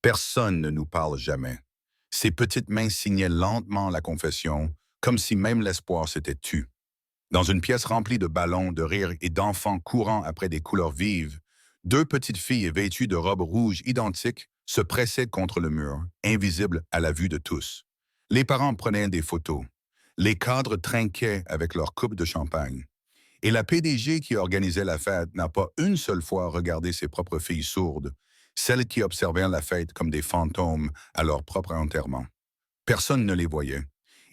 Personne ne nous parle jamais. Ses petites mains signaient lentement la confession, comme si même l'espoir s'était tu. Dans une pièce remplie de ballons, de rires et d'enfants courant après des couleurs vives, deux petites filles vêtues de robes rouges identiques se pressaient contre le mur, invisibles à la vue de tous. Les parents prenaient des photos. Les cadres trinquaient avec leur coupe de champagne. Et la PDG qui organisait la fête n'a pas une seule fois regardé ses propres filles sourdes, celles qui observaient la fête comme des fantômes à leur propre enterrement. Personne ne les voyait.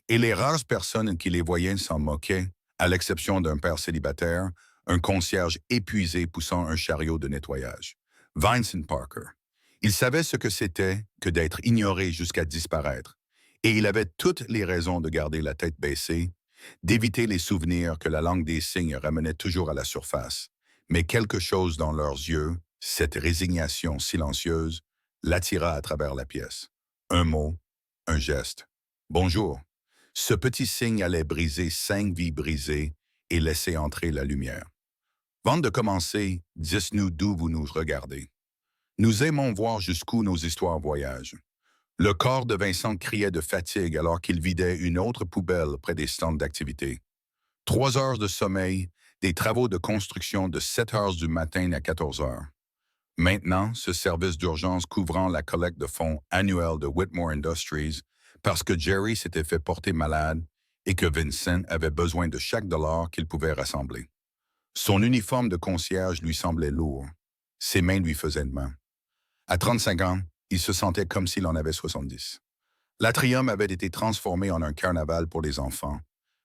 Et les rares personnes qui les voyaient s'en moquaient, à l'exception d'un père célibataire, un concierge épuisé poussant un chariot de nettoyage. Vincent Parker. Il savait ce que c'était que d'être ignoré jusqu'à disparaître. Et il avait toutes les raisons de garder la tête baissée, d'éviter les souvenirs que la langue des signes ramenait toujours à la surface. Mais quelque chose dans leurs yeux, cette résignation silencieuse, l'attira à travers la pièce. Un mot, un geste. Bonjour. Ce petit signe allait briser 5 vies brisées et laisser entrer la lumière. Avant de commencer, dites-nous d'où vous nous regardez. Nous aimons voir jusqu'où nos histoires voyagent. Le corps de Vincent criait de fatigue alors qu'il vidait une autre poubelle près des stands d'activité. 3 heures de sommeil, des travaux de construction de 7 heures du matin à 14 heures. Maintenant, ce service d'urgence couvrant la collecte de fonds annuelle de Whitmore Industries parce que Jerry s'était fait porter malade et que Vincent avait besoin de chaque dollar qu'il pouvait rassembler. Son uniforme de concierge lui semblait lourd. Ses mains lui faisaient mal. À 35 ans, il se sentait comme s'il en avait 70. L'atrium avait été transformé en un carnaval pour les enfants.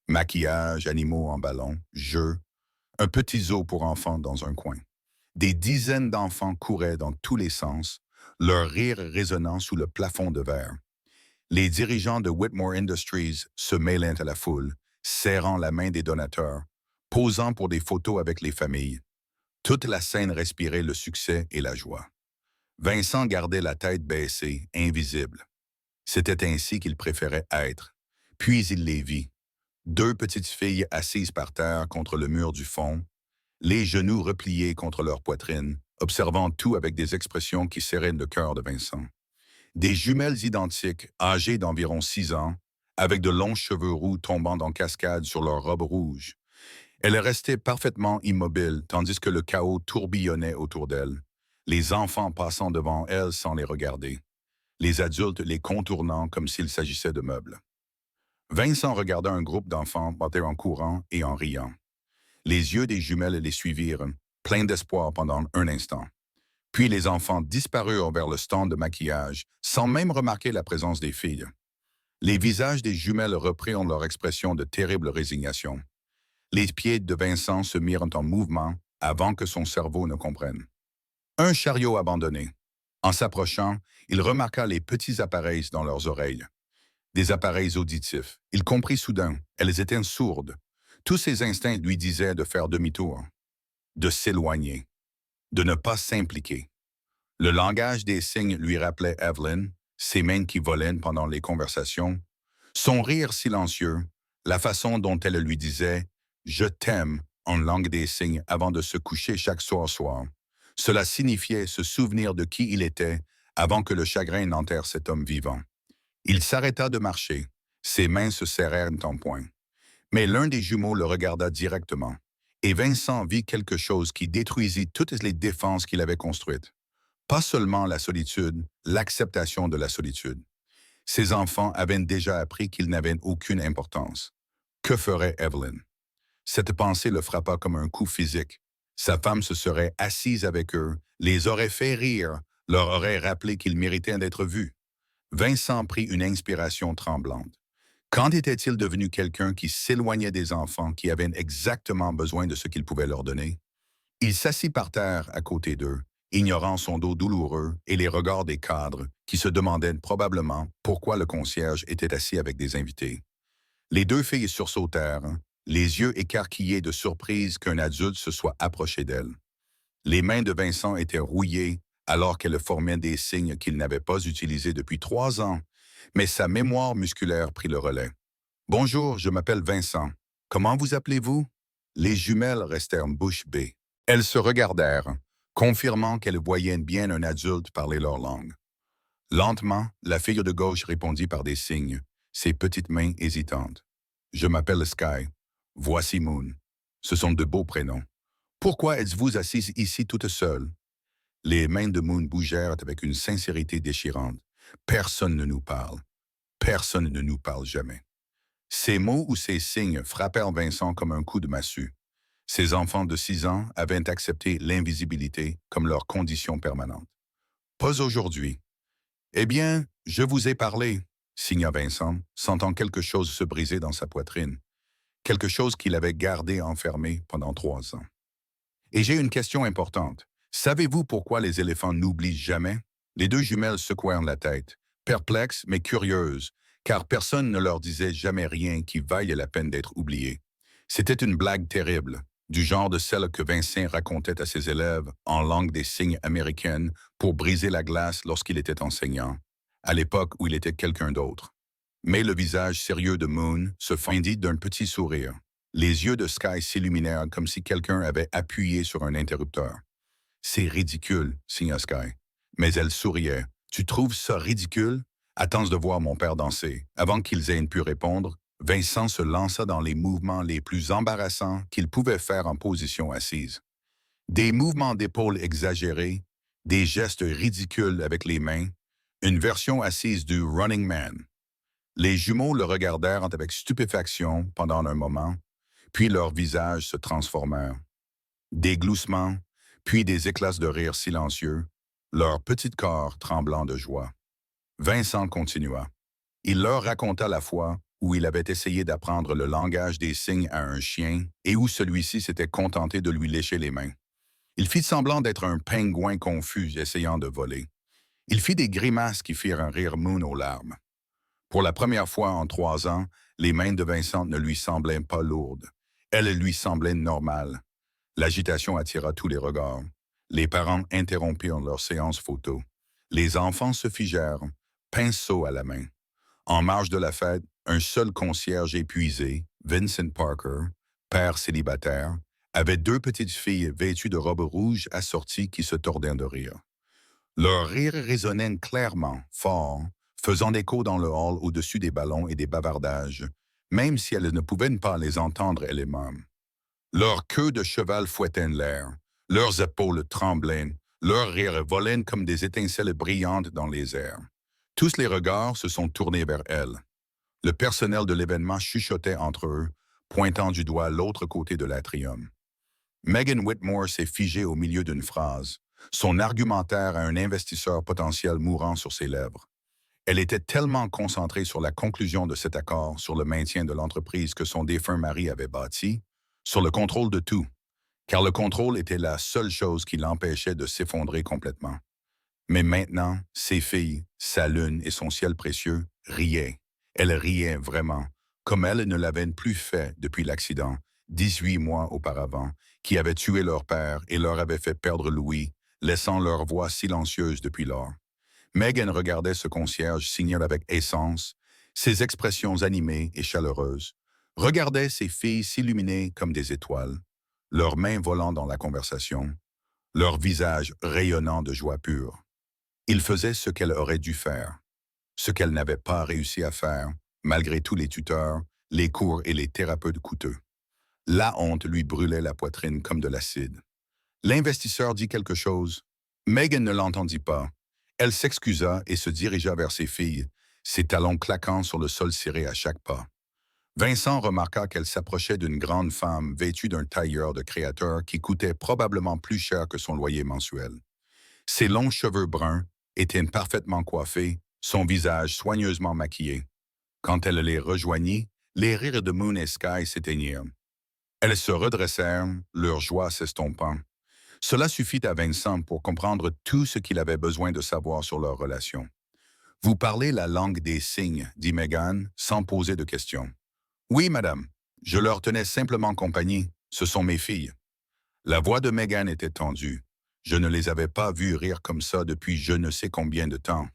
Maquillage, animaux en ballon, jeux, un petit zoo pour enfants dans un coin. Des dizaines d'enfants couraient dans tous les sens, leur rire résonnant sous le plafond de verre. Les dirigeants de Whitmore Industries se mêlaient à la foule, serrant la main des donateurs, posant pour des photos avec les familles. Toute la scène respirait le succès et la joie. Vincent gardait la tête baissée, invisible. C'était ainsi qu'il préférait être. Puis il les vit. Deux petites filles assises par terre contre le mur du fond, les genoux repliés contre leur poitrine, observant tout avec des expressions qui serraient le cœur de Vincent. Des jumelles identiques, âgées d'environ 6 ans, avec de longs cheveux roux tombant en cascade sur leurs robes rouges. Elles restaient parfaitement immobiles tandis que le chaos tourbillonnait autour d'elles, les enfants passant devant elles sans les regarder, les adultes les contournant comme s'il s'agissait de meubles. Vincent regarda un groupe d'enfants monter en courant et en riant. Les yeux des jumelles les suivirent, pleins d'espoir pendant un instant. Puis les enfants disparurent vers le stand de maquillage, sans même remarquer la présence des filles. Les visages des jumelles reprirent leur expression de terrible résignation. Les pieds de Vincent se mirent en mouvement avant que son cerveau ne comprenne. Un chariot abandonné. En s'approchant, il remarqua les petits appareils dans leurs oreilles. Des appareils auditifs. Il comprit soudain, elles étaient sourdes. Tous ses instincts lui disaient de faire demi-tour, de s'éloigner, de ne pas s'impliquer. Le langage des signes lui rappelait Evelyn, ses mains qui volaient pendant les conversations, son rire silencieux, la façon dont elle lui disait « Je t'aime » en langue des signes avant de se coucher chaque soir. Cela signifiait se souvenir de qui il était avant que le chagrin n'enterre cet homme vivant. Il s'arrêta de marcher, ses mains se serrèrent en poing. Mais l'un des jumeaux le regarda directement, et Vincent vit quelque chose qui détruisit toutes les défenses qu'il avait construites. Pas seulement la solitude, l'acceptation de la solitude. Ses enfants avaient déjà appris qu'ils n'avaient aucune importance. Que ferait Evelyn? Cette pensée le frappa comme un coup physique. Sa femme se serait assise avec eux, les aurait fait rire, leur aurait rappelé qu'ils méritaient d'être vus. Vincent prit une inspiration tremblante. Quand était-il devenu quelqu'un qui s'éloignait des enfants qui avaient exactement besoin de ce qu'il pouvait leur donner? Il s'assit par terre à côté d'eux, ignorant son dos douloureux et les regards des cadres qui se demandaient probablement pourquoi le concierge était assis avec des invités. Les deux filles sursautèrent, les yeux écarquillés de surprise qu'un adulte se soit approché d'elles. Les mains de Vincent étaient rouillées alors qu'elles formaient des signes qu'il n'avait pas utilisés depuis 3 ans, mais sa mémoire musculaire prit le relais. « Bonjour, je m'appelle Vincent. Comment vous appelez-vous? » Les jumelles restèrent bouche bée. Elles se regardèrent, confirmant qu'elles voyaient bien un adulte parler leur langue. Lentement, la figure de gauche répondit par des signes, ses petites mains hésitantes. Je m'appelle Sky. Voici Moon. Ce sont de beaux prénoms. Pourquoi êtes-vous assise ici toute seule? Les mains de Moon bougèrent avec une sincérité déchirante. Personne ne nous parle. Personne ne nous parle jamais. Ces mots ou ces signes frappèrent Vincent comme un coup de massue. Ces enfants de 6 ans avaient accepté l'invisibilité comme leur condition permanente. Pas aujourd'hui. Eh bien, je vous ai parlé, signa Vincent, sentant quelque chose se briser dans sa poitrine, quelque chose qu'il avait gardé enfermé pendant 3 ans. Et j'ai une question importante. Savez-vous pourquoi les éléphants n'oublient jamais? Les deux jumelles secouèrent la tête, perplexes mais curieuses, car personne ne leur disait jamais rien qui vaille la peine d'être oublié. C'était une blague terrible, du genre de celle que Vincent racontait à ses élèves en langue des signes américaine pour briser la glace lorsqu'il était enseignant, à l'époque où il était quelqu'un d'autre. Mais le visage sérieux de Moon se fendit d'un petit sourire. Les yeux de Sky s'illuminèrent comme si quelqu'un avait appuyé sur un interrupteur. C'est ridicule, signa Sky. Mais elle souriait. Tu trouves ça ridicule? Attends de voir mon père danser. Avant qu'ils aient pu répondre, Vincent se lança dans les mouvements les plus embarrassants qu'il pouvait faire en position assise. Des mouvements d'épaule exagérés, des gestes ridicules avec les mains, une version assise du Running Man. Les jumeaux le regardèrent avec stupéfaction pendant un moment, puis leurs visages se transformèrent. Des gloussements, puis des éclats de rire silencieux, leur petit corps tremblant de joie. Vincent continua. Il leur raconta la fois où il avait essayé d'apprendre le langage des signes à un chien et où celui-ci s'était contenté de lui lécher les mains. Il fit semblant d'être un pingouin confus essayant de voler. Il fit des grimaces qui firent un rire Moon aux larmes. Pour la première fois en 3 ans, les mains de Vincent ne lui semblaient pas lourdes. Elles lui semblaient normales. L'agitation attira tous les regards. Les parents interrompirent leur séance photo. Les enfants se figèrent, pinceau à la main. En marge de la fête, un seul concierge épuisé, Vincent Parker, père célibataire, avait 2 petites filles vêtues de robes rouges assorties qui se tordaient de rire. Leur rire résonnait clairement, fort, faisant écho dans le hall au-dessus des ballons et des bavardages, même si elles ne pouvaient pas les entendre elles-mêmes. Leurs queues de cheval fouettaient l'air, leurs épaules tremblaient, leurs rires volaient comme des étincelles brillantes dans les airs. Tous les regards se sont tournés vers elles. Le personnel de l'événement chuchotait entre eux, pointant du doigt l'autre côté de l'atrium. Megan Whitmore s'est figée au milieu d'une phrase, son argumentaire à un investisseur potentiel mourant sur ses lèvres. Elle était tellement concentrée sur la conclusion de cet accord sur le maintien de l'entreprise que son défunt mari avait bâti, sur le contrôle de tout, car le contrôle était la seule chose qui l'empêchait de s'effondrer complètement. Mais maintenant, ses filles, sa lune et son ciel précieux riaient. Elles riaient vraiment, comme elles ne l'avaient plus fait depuis l'accident, 18 mois auparavant, qui avait tué leur père et leur avait fait perdre Louis, laissant leur voix silencieuse depuis lors. Megan regardait ce concierge signer avec aisance, ses expressions animées et chaleureuses, regardait ses filles s'illuminer comme des étoiles, leurs mains volant dans la conversation, leurs visages rayonnant de joie pure. Il faisait ce qu'elle aurait dû faire, ce qu'elle n'avait pas réussi à faire, malgré tous les tuteurs, les cours et les thérapeutes coûteux. La honte lui brûlait la poitrine comme de l'acide. L'investisseur dit quelque chose. Megan ne l'entendit pas. Elle s'excusa et se dirigea vers ses filles, ses talons claquant sur le sol ciré à chaque pas. Vincent remarqua qu'elle s'approchait d'une grande femme vêtue d'un tailleur de créateur qui coûtait probablement plus cher que son loyer mensuel. Ses longs cheveux bruns étaient parfaitement coiffés, son visage soigneusement maquillé. Quand elle les rejoignit, les rires de Moon et Sky s'éteignirent. Elles se redressèrent, leur joie s'estompant. Cela suffit à Vincent pour comprendre tout ce qu'il avait besoin de savoir sur leur relation. « Vous parlez la langue des signes », dit Megan, sans poser de questions. « Oui, madame. Je leur tenais simplement compagnie. Ce sont mes filles. » La voix de Megan était tendue. Je ne les avais pas vues rire comme ça depuis je ne sais combien de temps.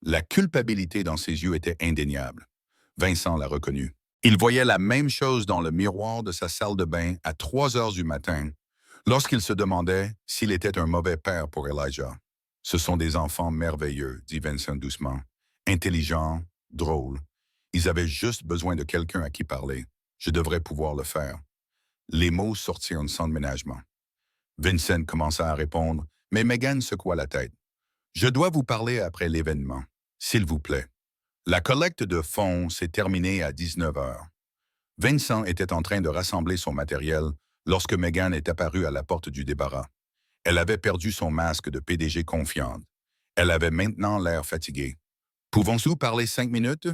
La culpabilité dans ses yeux était indéniable. Vincent la reconnut. Il voyait la même chose dans le miroir de sa salle de bain à 3 heures du matin, lorsqu'il se demandait s'il était un mauvais père pour Elijah. Ce sont des enfants merveilleux, dit Vincent doucement. Intelligents, drôles. Ils avaient juste besoin de quelqu'un à qui parler. Je devrais pouvoir le faire. Les mots sortirent sans ménagement. Vincent commença à répondre, mais Megan secoua la tête. Je dois vous parler après l'événement, s'il vous plaît. La collecte de fonds s'est terminée à 19 heures. Vincent était en train de rassembler son matériel lorsque Megan est apparue à la porte du débarras. Elle avait perdu son masque de PDG confiante. Elle avait maintenant l'air fatiguée. Pouvons-nous parler 5 minutes?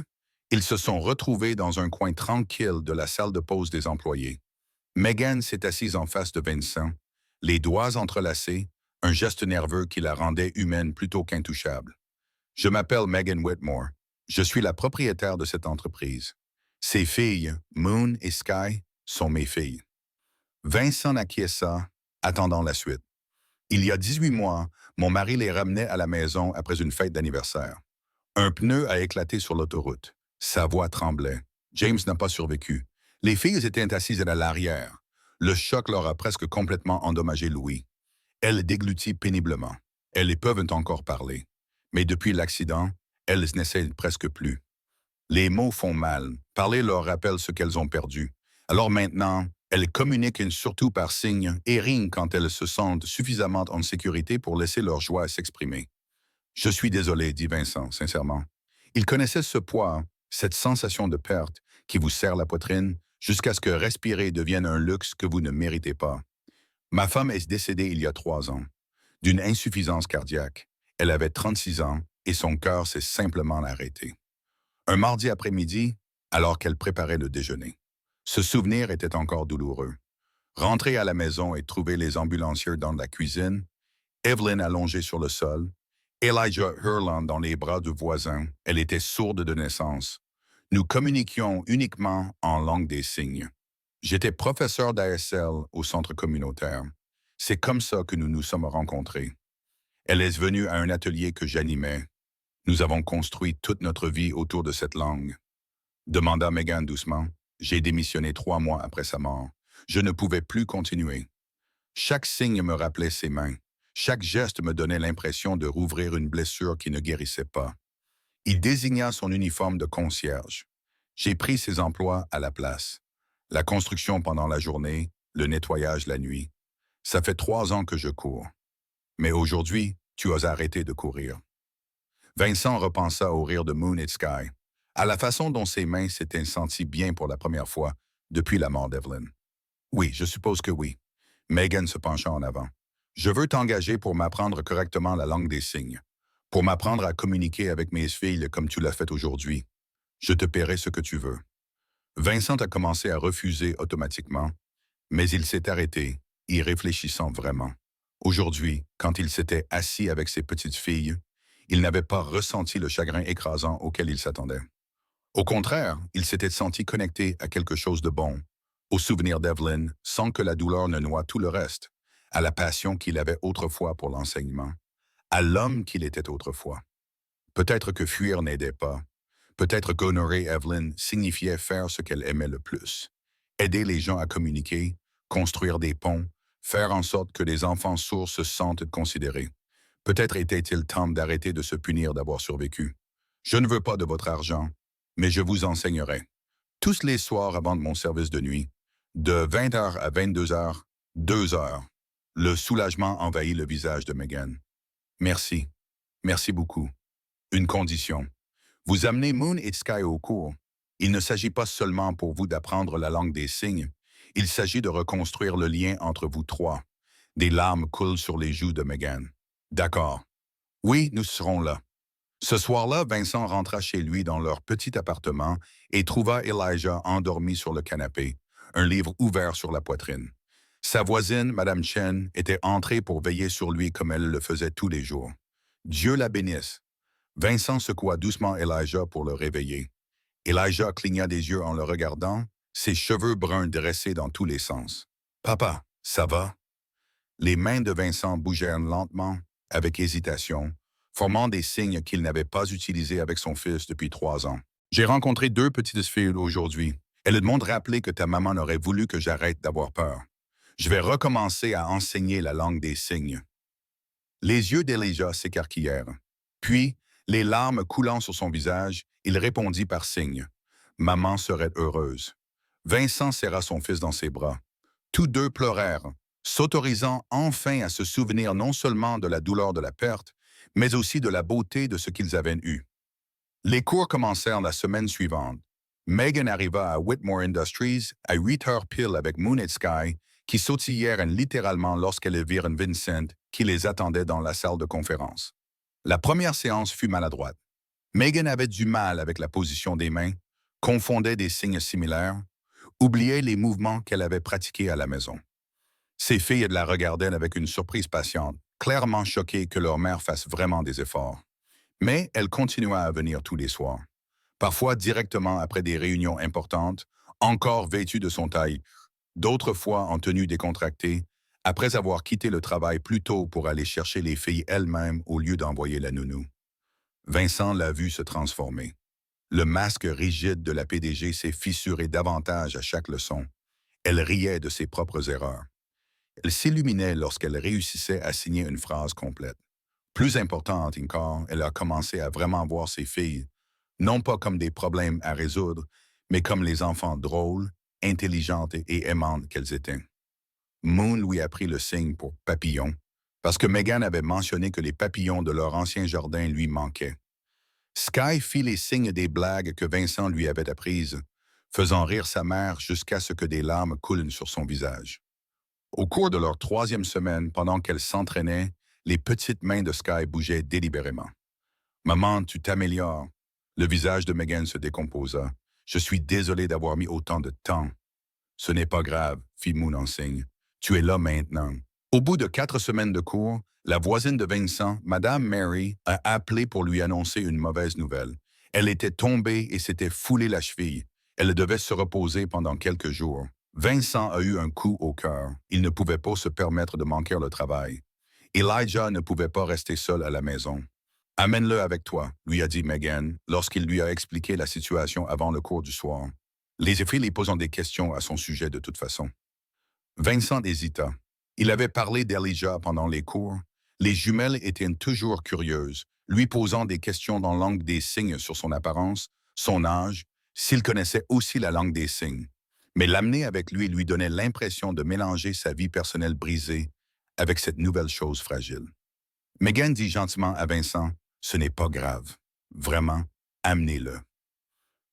Ils se sont retrouvés dans un coin tranquille de la salle de pause des employés. Megan s'est assise en face de Vincent, les doigts entrelacés, un geste nerveux qui la rendait humaine plutôt qu'intouchable. Je m'appelle Megan Whitmore. Je suis la propriétaire de cette entreprise. Ces filles, Moon et Sky, sont mes filles. Vincent acquiesça, attendant la suite. Il y a 18 mois, mon mari les ramenait à la maison après une fête d'anniversaire. Un pneu a éclaté sur l'autoroute. Sa voix tremblait. James n'a pas survécu. Les filles étaient assises à l'arrière. Le choc leur a presque complètement endommagé Louis. Elle déglutit péniblement. Elles peuvent encore parler. Mais depuis l'accident, elles n'essaient presque plus. Les mots font mal. Parler leur rappelle ce qu'elles ont perdu. Alors maintenant, elles communiquent surtout par signes et rient quand elles se sentent suffisamment en sécurité pour laisser leur joie s'exprimer. Je suis désolé, dit Vincent, sincèrement. Il connaissait ce poids, cette sensation de perte qui vous serre la poitrine jusqu'à ce que respirer devienne un luxe que vous ne méritez pas. Ma femme est décédée il y a 3 ans, d'une insuffisance cardiaque. Elle avait 36 ans et son cœur s'est simplement arrêté. Un mardi après-midi, alors qu'elle préparait le déjeuner. Ce souvenir était encore douloureux. Rentrer à la maison et trouver les ambulanciers dans la cuisine, Evelyn allongée sur le sol, Elijah hurlant dans les bras du voisin, elle était sourde de naissance. Nous communiquions uniquement en langue des signes. J'étais professeur d'ASL au centre communautaire. C'est comme ça que nous nous sommes rencontrés. Elle est venue à un atelier que j'animais. Nous avons construit toute notre vie autour de cette langue. Demanda Megan doucement. J'ai démissionné 3 mois après sa mort. Je ne pouvais plus continuer. Chaque signe me rappelait ses mains. Chaque geste me donnait l'impression de rouvrir une blessure qui ne guérissait pas. Il désigna son uniforme de concierge. J'ai pris ses emplois à la place. La construction pendant la journée, le nettoyage la nuit. Ça fait 3 ans que je cours. Mais aujourd'hui, tu as arrêté de courir. Vincent repensa au rire de Moon et Sky, à la façon dont ses mains s'étaient senties bien pour la première fois depuis la mort d'Evelyn. Oui, je suppose que oui. Megan se pencha en avant. Je veux t'engager pour m'apprendre correctement la langue des signes, pour m'apprendre à communiquer avec mes filles comme tu l'as fait aujourd'hui. Je te paierai ce que tu veux. Vincent a commencé à refuser automatiquement, mais il s'est arrêté, y réfléchissant vraiment. Aujourd'hui, quand il s'était assis avec ses petites filles, il n'avait pas ressenti le chagrin écrasant auquel il s'attendait. Au contraire, il s'était senti connecté à quelque chose de bon, au souvenir d'Evelyn, sans que la douleur ne noie tout le reste, à la passion qu'il avait autrefois pour l'enseignement, à l'homme qu'il était autrefois. Peut-être que fuir n'aidait pas. Peut-être qu'honorer Evelyn signifiait faire ce qu'elle aimait le plus. Aider les gens à communiquer, construire des ponts, faire en sorte que les enfants sourds se sentent considérés. Peut-être était-il temps d'arrêter de se punir d'avoir survécu. Je ne veux pas de votre argent, mais je vous enseignerai. Tous les soirs avant mon service de nuit, de 20 heures à 22 heures, 2 heures. Le soulagement envahit le visage de Megan. Merci. Merci beaucoup. Une condition. Vous amenez Moon et Sky au cours. Il ne s'agit pas seulement pour vous d'apprendre la langue des signes. Il s'agit de reconstruire le lien entre vous trois. Des larmes coulent sur les joues de Megan. D'accord. Oui, nous serons là. Ce soir-là, Vincent rentra chez lui dans leur petit appartement et trouva Elijah endormi sur le canapé, un livre ouvert sur la poitrine. Sa voisine, Madame Chen, était entrée pour veiller sur lui comme elle le faisait tous les jours. Dieu la bénisse. Vincent secoua doucement Elijah pour le réveiller. Elijah cligna des yeux en le regardant, ses cheveux bruns dressés dans tous les sens. « Papa, ça va? » Les mains de Vincent bougèrent lentement, avec hésitation, formant des signes qu'il n'avait pas utilisés avec son fils depuis 3 ans. « J'ai rencontré 2 petites filles aujourd'hui. Elles m'ont rappelé que ta maman aurait voulu que j'arrête d'avoir peur. Je vais recommencer à enseigner la langue des signes. » Les yeux d'Elijah s'écarquillèrent. Puis, les larmes coulant sur son visage, il répondit par signe. Maman serait heureuse. Vincent serra son fils dans ses bras. Tous deux pleurèrent, s'autorisant enfin à se souvenir non seulement de la douleur de la perte, mais aussi de la beauté de ce qu'ils avaient eu. Les cours commencèrent la semaine suivante. Megan arriva à Whitmore Industries à 8 heures pile avec Moon et Sky, qui sautillèrent littéralement lorsqu'elles virent Vincent, qui les attendait dans la salle de conférence. La première séance fut maladroite. Megan avait du mal avec la position des mains, confondait des signes similaires, oubliait les mouvements qu'elle avait pratiqués à la maison. Ses filles la regardaient avec une surprise patiente, clairement choquées que leur mère fasse vraiment des efforts. Mais elle continua à venir tous les soirs, parfois directement après des réunions importantes, encore vêtue de son taille, d'autres fois en tenue décontractée, après avoir quitté le travail plus tôt pour aller chercher les filles elles-mêmes au lieu d'envoyer la nounou. Vincent l'a vue se transformer. Le masque rigide de la PDG s'est fissuré davantage à chaque leçon. Elle riait de ses propres erreurs. Elle s'illuminait lorsqu'elle réussissait à signer une phrase complète. Plus importante encore, elle a commencé à vraiment voir ses filles, non pas comme des problèmes à résoudre, mais comme les enfants drôles, intelligentes et aimantes qu'elles étaient. Moon lui a pris le signe pour papillon, parce que Megan avait mentionné que les papillons de leur ancien jardin lui manquaient. Sky fit les signes des blagues que Vincent lui avait apprises, faisant rire sa mère jusqu'à ce que des larmes coulent sur son visage. Au cours de leur 3e semaine, pendant qu'elle s'entraînait, les petites mains de Sky bougeaient délibérément. « Maman, tu t'améliores. » Le visage de Megan se décomposa. « Je suis désolé d'avoir mis autant de temps. »« Ce n'est pas grave, » fit Moon en signe. « Tu es là maintenant. » Au bout de 4 semaines de cours, la voisine de Vincent, Madame Mary, a appelé pour lui annoncer une mauvaise nouvelle. Elle était tombée et s'était foulée la cheville. Elle devait se reposer pendant quelques jours. Vincent a eu un coup au cœur. Il ne pouvait pas se permettre de manquer le travail. Elijah ne pouvait pas rester seul à la maison. « Amène-le avec toi », lui a dit Megan lorsqu'il lui a expliqué la situation avant le cours du soir. Les filles lui posant des questions à son sujet de toute façon. Vincent hésita. Il avait parlé d'Elijah pendant les cours. Les jumelles étaient toujours curieuses, lui posant des questions dans la langue des signes sur son apparence, son âge, s'il connaissait aussi la langue des signes. Mais l'amener avec lui donnait l'impression de mélanger sa vie personnelle brisée avec cette nouvelle chose fragile. Megan dit gentiment à Vincent, « Ce n'est pas grave. Vraiment, amenez-le. »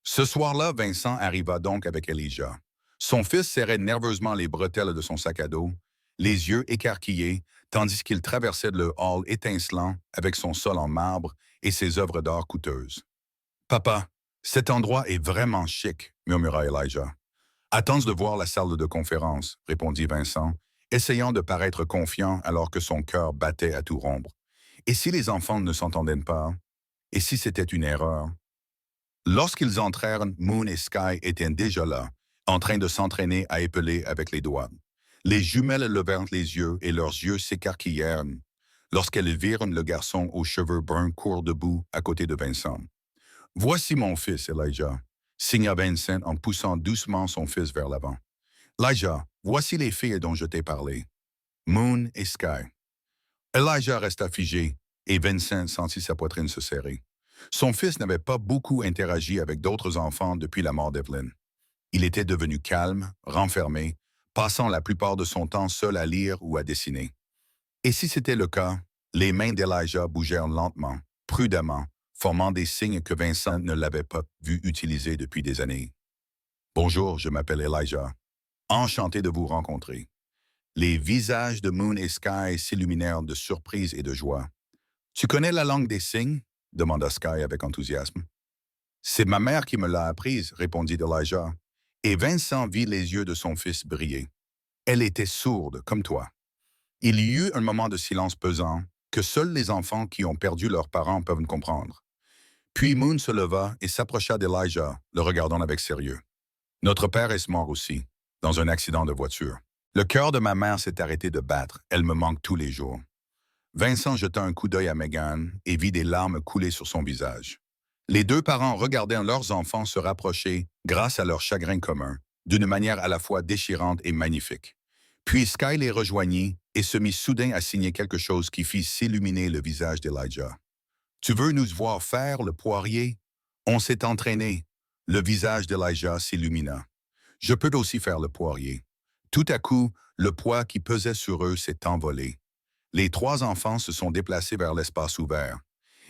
Ce soir-là, Vincent arriva donc avec Elijah. Son fils serrait nerveusement les bretelles de son sac à dos, les yeux écarquillés, tandis qu'il traversait le hall étincelant avec son sol en marbre et ses œuvres d'art coûteuses. « Papa, cet endroit est vraiment chic, » murmura Elijah. « Attends de voir la salle de conférence, » répondit Vincent, essayant de paraître confiant alors que son cœur battait à tout rompre. Et si les enfants ne s'entendaient pas? Et si c'était une erreur? Lorsqu'ils entrèrent, Moon et Sky étaient déjà là, en train de s'entraîner à épeler avec les doigts. Les jumelles levèrent les yeux et leurs yeux s'écarquillèrent lorsqu'elles virent le garçon aux cheveux bruns court debout à côté de Vincent. « Voici mon fils, Elijah », signa Vincent en poussant doucement son fils vers l'avant. « Elijah, voici les filles dont je t'ai parlé. Moon et Sky. » Elijah resta figé et Vincent sentit sa poitrine se serrer. Son fils n'avait pas beaucoup interagi avec d'autres enfants depuis la mort d'Evelyn. Il était devenu calme, renfermé, passant la plupart de son temps seul à lire ou à dessiner. Et si c'était le cas, les mains d'Elijah bougèrent lentement, prudemment, formant des signes que Vincent ne l'avait pas vu utiliser depuis des années. « Bonjour, je m'appelle Elijah. Enchanté de vous rencontrer. » Les visages de Moon et Sky s'illuminèrent de surprise et de joie. « Tu connais la langue des signes? » demanda Sky avec enthousiasme. « C'est ma mère qui me l'a apprise, » répondit Elijah, et Vincent vit les yeux de son fils briller. Elle était sourde, comme toi. Il y eut un moment de silence pesant que seuls les enfants qui ont perdu leurs parents peuvent comprendre. Puis Moon se leva et s'approcha d'Elijah, le regardant avec sérieux. « Notre père est mort aussi, dans un accident de voiture. Le cœur de ma mère s'est arrêté de battre, elle me manque tous les jours. » Vincent jeta un coup d'œil à Megan et vit des larmes couler sur son visage. Les deux parents regardèrent leurs enfants se rapprocher grâce à leur chagrin commun, d'une manière à la fois déchirante et magnifique. Puis Sky les rejoignit, et se mit soudain à signer quelque chose qui fit s'illuminer le visage d'Elijah. Tu veux nous voir faire le poirier? On s'est entraîné. Le visage d'Elijah s'illumina. Je peux aussi faire le poirier. Tout à coup, le poids qui pesait sur eux s'est envolé. Les trois enfants se sont déplacés vers l'espace ouvert.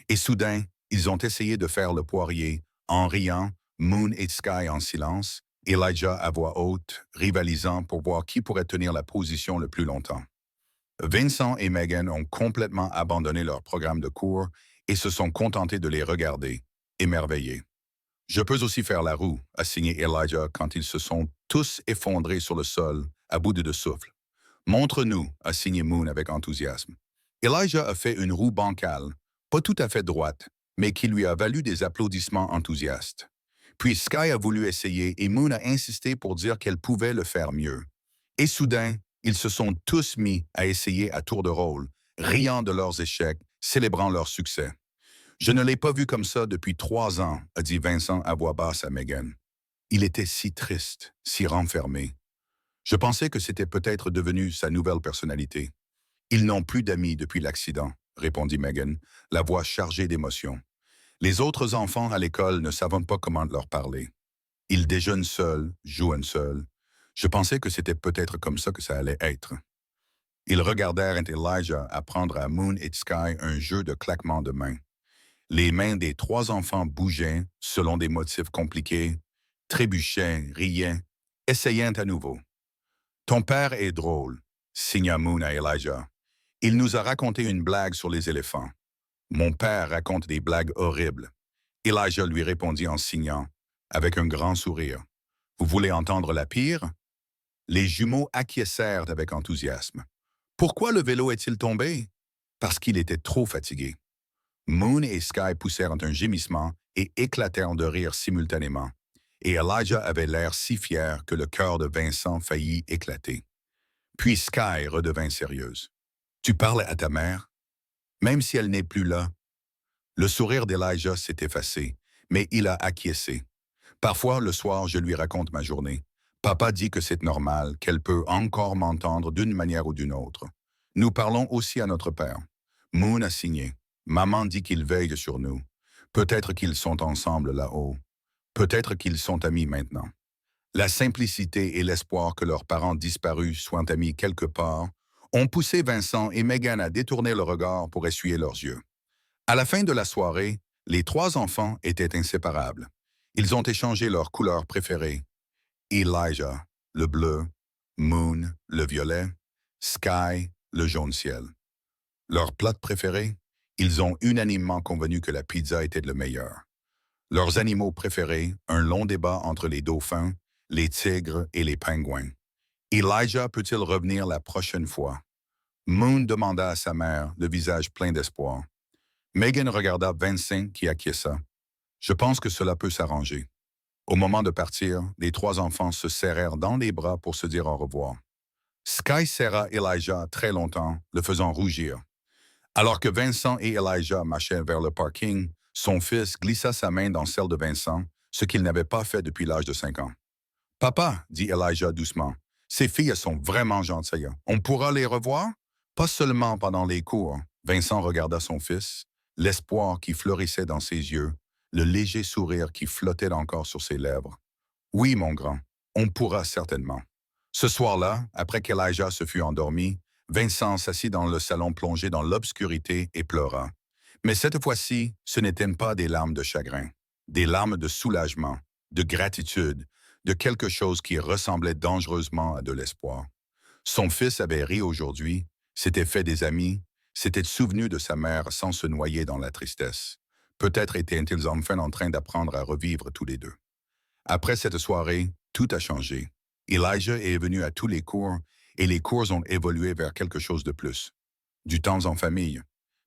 Et soudain, ils ont essayé de faire le poirier, en riant, Moon et Sky en silence, Elijah à voix haute, rivalisant pour voir qui pourrait tenir la position le plus longtemps. Vincent et Megan ont complètement abandonné leur programme de cours et se sont contentés de les regarder, émerveillés. Je peux aussi faire la roue, a signé Elijah quand ils se sont tous effondrés sur le sol, à bout de souffle. Montre-nous, a signé Moon avec enthousiasme. Elijah a fait une roue bancale, pas tout à fait droite, mais qui lui a valu des applaudissements enthousiastes. Puis Sky a voulu essayer et Moon a insisté pour dire qu'elle pouvait le faire mieux. Et soudain, ils se sont tous mis à essayer à tour de rôle, riant de leurs échecs, célébrant leur succès. Je ne l'ai pas vu comme ça depuis 3 ans, a dit Vincent à voix basse à Megan. Il était si triste, si renfermé. Je pensais que c'était peut-être devenu sa nouvelle personnalité. Ils n'ont plus d'amis depuis l'accident, répondit Megan, la voix chargée d'émotion. Les autres enfants à l'école ne savent pas comment leur parler. Ils déjeunent seuls, jouent seuls. Je pensais que c'était peut-être comme ça que ça allait être. Ils regardèrent Elijah apprendre à Moon et Sky un jeu de claquements de mains. Les mains des 3 enfants bougeaient selon des motifs compliqués, trébuchaient, riaient, essayant à nouveau. « Ton père est drôle », signa Moon à Elijah. « Il nous a raconté une blague sur les éléphants. Mon père raconte des blagues horribles. » Elijah lui répondit en signant, avec un grand sourire. « Vous voulez entendre la pire? » Les jumeaux acquiescèrent avec enthousiasme. « Pourquoi le vélo est-il tombé? » Parce qu'il était trop fatigué. Moon et Sky poussèrent un gémissement et éclatèrent de rire simultanément. Et Elijah avait l'air si fier que le cœur de Vincent faillit éclater. Puis Sky redevint sérieuse. « Tu parles à ta mère? Même si elle n'est plus là. » Le sourire d'Elijah s'est effacé, mais il a acquiescé. « Parfois, le soir, je lui raconte ma journée. Papa dit que c'est normal, qu'elle peut encore m'entendre d'une manière ou d'une autre. Nous parlons aussi à notre père. Moon a signé. Maman dit qu'ils veillent sur nous. Peut-être qu'ils sont ensemble là-haut. Peut-être qu'ils sont amis maintenant. » La simplicité et l'espoir que leurs parents disparus soient amis quelque part ont poussé Vincent et Megan à détourner le regard pour essuyer leurs yeux. À la fin de la soirée, les 3 enfants étaient inséparables. Ils ont échangé leurs couleurs préférées. Elijah, le bleu, Moon, le violet, Sky, le jaune ciel. Leur plat préféré? Ils ont unanimement convenu que la pizza était le meilleur. Leurs animaux préférés, un long débat entre les dauphins, les tigres et les pingouins. Elijah peut-il revenir la prochaine fois? Moon demanda à sa mère, le visage plein d'espoir. Megan regarda Vincent qui acquiesça. Je pense que cela peut s'arranger. Au moment de partir, les 3 enfants se serrèrent dans les bras pour se dire au revoir. Sky serra Elijah très longtemps, le faisant rougir. Alors que Vincent et Elijah marchaient vers le parking, son fils glissa sa main dans celle de Vincent, ce qu'il n'avait pas fait depuis l'âge de 5 ans. « Papa, dit Elijah doucement, ces filles sont vraiment gentilles. On pourra les revoir? Pas seulement pendant les cours. » Vincent regarda son fils, l'espoir qui fleurissait dans ses yeux, le léger sourire qui flottait encore sur ses lèvres. « Oui, mon grand, on pourra certainement. » Ce soir-là, après qu'Elijah se fut endormi, Vincent s'assit dans le salon plongé dans l'obscurité et pleura. Mais cette fois-ci, ce n'étaient pas des larmes de chagrin, des larmes de soulagement, de gratitude, de quelque chose qui ressemblait dangereusement à de l'espoir. Son fils avait ri aujourd'hui, s'était fait des amis, s'était souvenu de sa mère sans se noyer dans la tristesse. Peut-être étaient-ils enfin en train d'apprendre à revivre tous les deux. Après cette soirée, tout a changé. Elijah est venu à tous les cours et les cours ont évolué vers quelque chose de plus. Du temps en famille.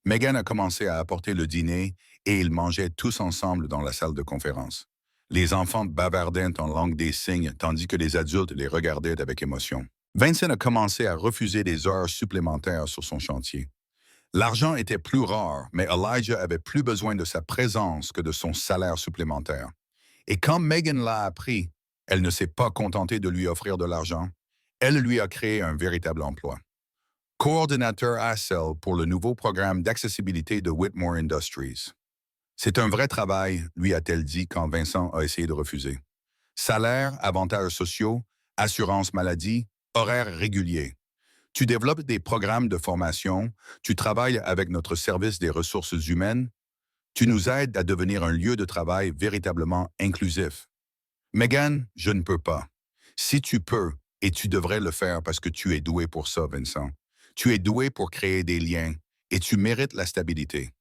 Megan a commencé à apporter le dîner et ils mangeaient tous ensemble dans la salle de conférence. Les enfants bavardaient en langue des signes tandis que les adultes les regardaient avec émotion. Vincent a commencé à refuser des heures supplémentaires sur son chantier. L'argent était plus rare, mais Elijah avait plus besoin de sa présence que de son salaire supplémentaire. Et quand Megan l'a appris, elle ne s'est pas contentée de lui offrir de l'argent. Elle lui a créé un véritable emploi. coordinateur ASL pour le nouveau programme d'accessibilité de Whitmore Industries. C'est un vrai travail, lui a-t-elle dit quand Vincent a essayé de refuser. Salaire, avantages sociaux, assurance maladie, horaires réguliers. Tu développes des programmes de formation, tu travailles avec notre service des ressources humaines, tu nous aides à devenir un lieu de travail véritablement inclusif. Megan, je ne peux pas. Si tu peux, et tu devrais le faire parce que tu es doué pour ça, Vincent. Tu es doué pour créer des liens et tu mérites la stabilité.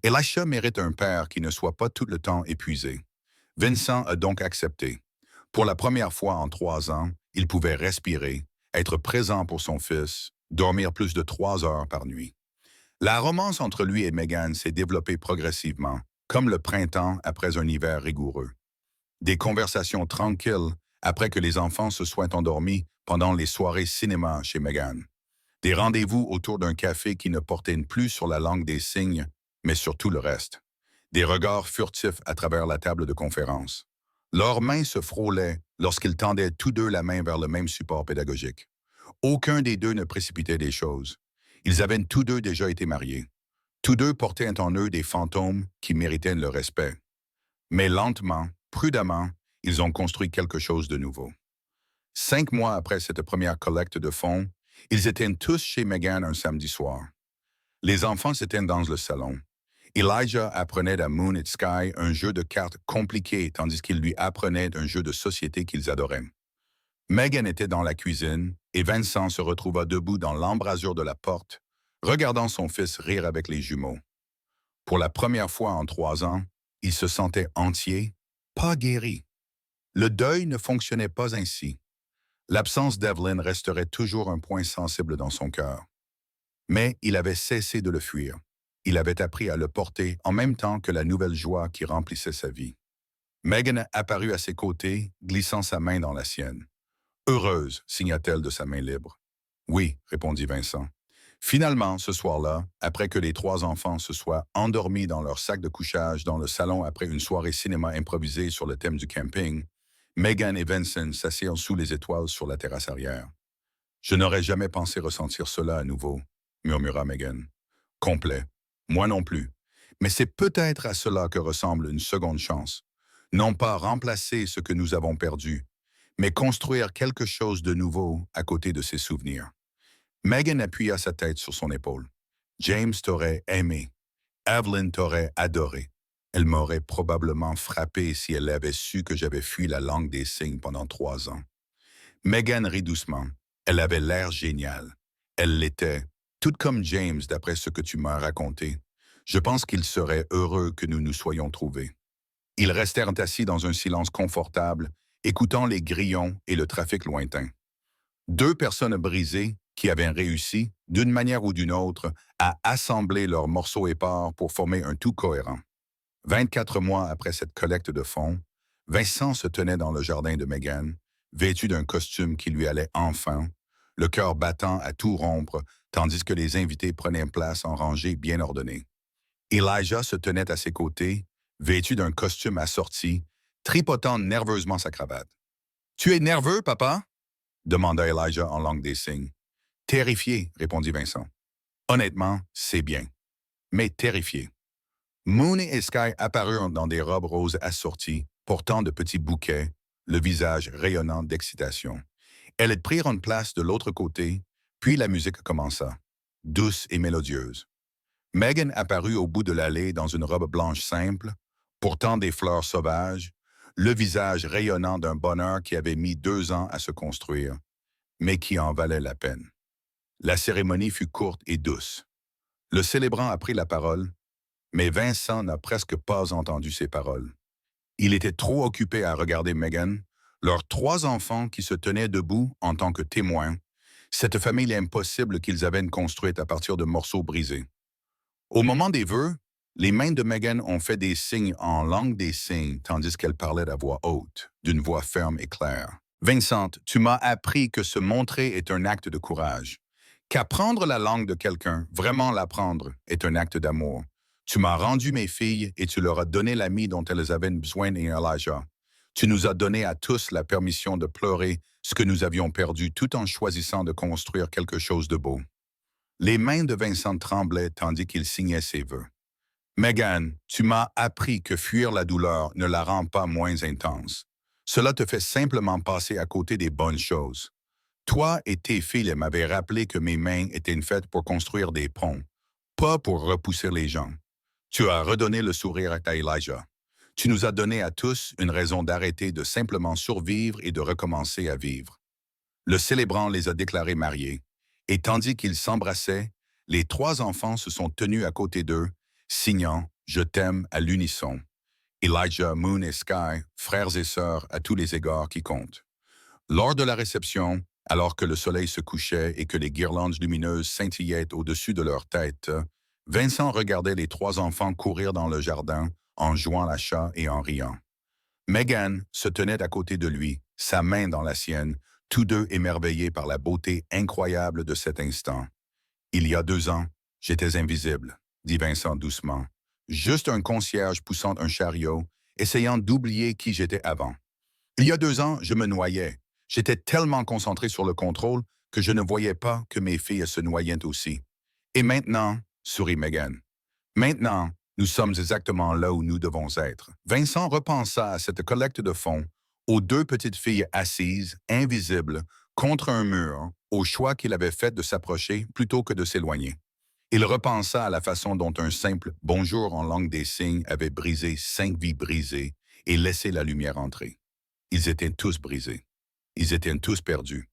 Elisha mérite un père qui ne soit pas tout le temps épuisé. Vincent a donc accepté. Pour la première fois en 3 ans, il pouvait respirer, être présent pour son fils, dormir plus de 3 heures par nuit. La romance entre lui et Megan s'est développée progressivement, comme le printemps après un hiver rigoureux. Des conversations tranquilles après que les enfants se soient endormis pendant les soirées cinéma chez Megan. Des rendez-vous autour d'un café qui ne portaient plus sur la langue des signes, mais sur tout le reste. Des regards furtifs à travers la table de conférence. Leurs mains se frôlaient lorsqu'ils tendaient tous deux la main vers le même support pédagogique. Aucun des deux ne précipitait des choses. Ils avaient tous deux déjà été mariés. Tous deux portaient en eux des fantômes qui méritaient le respect. Mais lentement, prudemment, ils ont construit quelque chose de nouveau. 5 mois après cette première collecte de fonds, ils étaient tous chez Megan un samedi soir. Les enfants s'étaient dans le salon. Elijah apprenait à Moon et Sky un jeu de cartes compliqué tandis qu'il lui apprenait un jeu de société qu'ils adoraient. Megan était dans la cuisine et Vincent se retrouva debout dans l'embrasure de la porte, regardant son fils rire avec les jumeaux. Pour la première fois en 3 ans, il se sentait entier, pas guéri. Le deuil ne fonctionnait pas ainsi. L'absence d'Evelyn resterait toujours un point sensible dans son cœur. Mais il avait cessé de le fuir. Il avait appris à le porter en même temps que la nouvelle joie qui remplissait sa vie. Megan apparut à ses côtés, glissant sa main dans la sienne. « Heureuse », signa-t-elle de sa main libre. « Oui », répondit Vincent. Finalement, ce soir-là, après que les 3 enfants se soient endormis dans leur sac de couchage dans le salon après une soirée cinéma improvisée sur le thème du camping, Megan et Vincent s'assirent sous les étoiles sur la terrasse arrière. « Je n'aurais jamais pensé ressentir cela à nouveau », murmura Megan. « Complet. Moi non plus. Mais c'est peut-être à cela que ressemble une seconde chance. Non pas remplacer ce que nous avons perdu, mais construire quelque chose de nouveau à côté de ses souvenirs. » Megan appuya sa tête sur son épaule. « James t'aurait aimé. Evelyn t'aurait adoré. Elle m'aurait probablement frappé si elle avait su que j'avais fui la langue des signes pendant 3 ans. » Megan rit doucement. Elle avait l'air géniale. Elle l'était, tout comme James d'après ce que tu m'as raconté. Je pense qu'il serait heureux que nous nous soyons trouvés. Ils restèrent assis dans un silence confortable, écoutant les grillons et le trafic lointain. 2 personnes brisées qui avaient réussi, d'une manière ou d'une autre, à assembler leurs morceaux épars pour former un tout cohérent. 24 mois après cette collecte de fonds, Vincent se tenait dans le jardin de Megan, vêtu d'un costume qui lui allait enfin, le cœur battant à tout rompre, tandis que les invités prenaient place en rangées bien ordonnées. Elijah se tenait à ses côtés, vêtu d'un costume assorti, tripotant nerveusement sa cravate. « Tu es nerveux, papa? » demanda Elijah en langue des signes. « Terrifié, » répondit Vincent. « Honnêtement, c'est bien. Mais terrifié. » Moon et Sky apparurent dans des robes roses assorties, portant de petits bouquets, le visage rayonnant d'excitation. Elles prirent une place de l'autre côté, puis la musique commença, douce et mélodieuse. Megan apparut au bout de l'allée dans une robe blanche simple, portant des fleurs sauvages, le visage rayonnant d'un bonheur qui avait mis 2 ans à se construire, mais qui en valait la peine. La cérémonie fut courte et douce. Le célébrant a pris la parole, mais Vincent n'a presque pas entendu ses paroles. Il était trop occupé à regarder Megan, leurs 3 enfants qui se tenaient debout en tant que témoins, cette famille impossible qu'ils avaient construite à partir de morceaux brisés. Au moment des vœux, les mains de Megan ont fait des signes en langue des signes tandis qu'elle parlait à voix haute, d'une voix ferme et claire. « Vincent, tu m'as appris que se montrer est un acte de courage, qu'apprendre la langue de quelqu'un, vraiment l'apprendre, est un acte d'amour. Tu m'as rendu mes filles et tu leur as donné l'ami dont elles avaient besoin et Elijah. Tu nous as donné à tous la permission de pleurer ce que nous avions perdu tout en choisissant de construire quelque chose de beau. » Les mains de Vincent tremblaient tandis qu'il signait ses vœux. Megan, tu m'as appris que fuir la douleur ne la rend pas moins intense. Cela te fait simplement passer à côté des bonnes choses. Toi et tes filles m'avaient rappelé que mes mains étaient faites pour construire des ponts, pas pour repousser les gens. Tu as redonné le sourire à Elijah. Tu nous as donné à tous une raison d'arrêter de simplement survivre et de recommencer à vivre. Le célébrant les a déclarés mariés, et tandis qu'ils s'embrassaient, les trois enfants se sont tenus à côté d'eux, signant « Je t'aime » à l'unisson. Elijah, Moon et Sky, frères et sœurs à tous les égards qui comptent. Lors de la réception, alors que le soleil se couchait et que les guirlandes lumineuses scintillaient au-dessus de leurs têtes, Vincent regardait les trois enfants courir dans le jardin en jouant à la chat et en riant. Megan se tenait à côté de lui, sa main dans la sienne, tous deux émerveillés par la beauté incroyable de cet instant. Il y a 2 ans, j'étais invisible, dit Vincent doucement. Juste un concierge poussant un chariot, essayant d'oublier qui j'étais avant. Il y a 2 ans, je me noyais. J'étais tellement concentré sur le contrôle que je ne voyais pas que mes filles se noyaient aussi. Et maintenant, sourit Megan. Maintenant, nous sommes exactement là où nous devons être. Vincent repensa à cette collecte de fonds, aux 2 petites filles assises, invisibles, contre un mur, au choix qu'il avait fait de s'approcher plutôt que de s'éloigner. Il repensa à la façon dont un simple « bonjour » en langue des signes avait brisé 5 vies brisées et laissé la lumière entrer. Ils étaient tous brisés. Ils étaient tous perdus.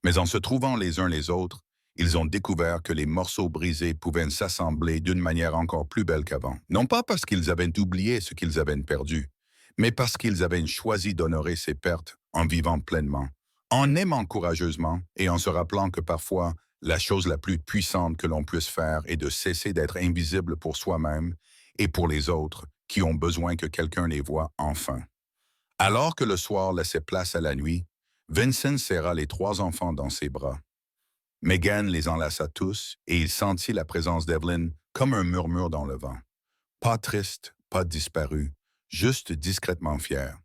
Mais en se trouvant les uns les autres, ils ont découvert que les morceaux brisés pouvaient s'assembler d'une manière encore plus belle qu'avant. Non pas parce qu'ils avaient oublié ce qu'ils avaient perdu, mais parce qu'ils avaient choisi d'honorer ces pertes en vivant pleinement, en aimant courageusement et en se rappelant que parfois, la chose la plus puissante que l'on puisse faire est de cesser d'être invisible pour soi-même et pour les autres qui ont besoin que quelqu'un les voie enfin. Alors que le soir laissait place à la nuit, Vincent serra les 3 enfants dans ses bras. Megan les enlaça tous et il sentit la présence d'Evelyn comme un murmure dans le vent. Pas triste, pas disparu, juste discrètement fier.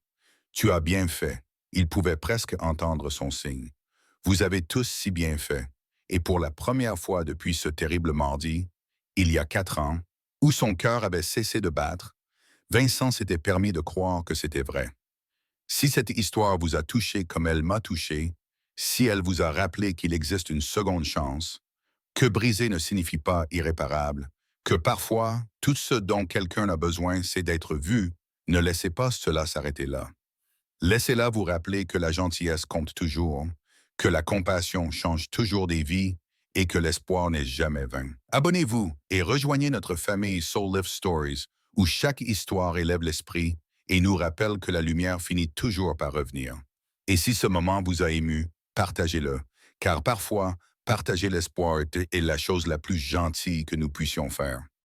Tu as bien fait. Il pouvait presque entendre son signe. Vous avez tous si bien fait. Et pour la première fois depuis ce terrible mardi, il y a 4 ans, où son cœur avait cessé de battre, Vincent s'était permis de croire que c'était vrai. Si cette histoire vous a touché comme elle m'a touché, si elle vous a rappelé qu'il existe une seconde chance, que briser ne signifie pas irréparable, que parfois, tout ce dont quelqu'un a besoin, c'est d'être vu, ne laissez pas cela s'arrêter là. Laissez-la vous rappeler que la gentillesse compte toujours, que la compassion change toujours des vies et que l'espoir n'est jamais vain. Abonnez-vous et rejoignez notre famille Soul Lift Stories, où chaque histoire élève l'esprit et nous rappelle que la lumière finit toujours par revenir. Et si ce moment vous a ému, partagez-le, car parfois, partager l'espoir est la chose la plus gentille que nous puissions faire.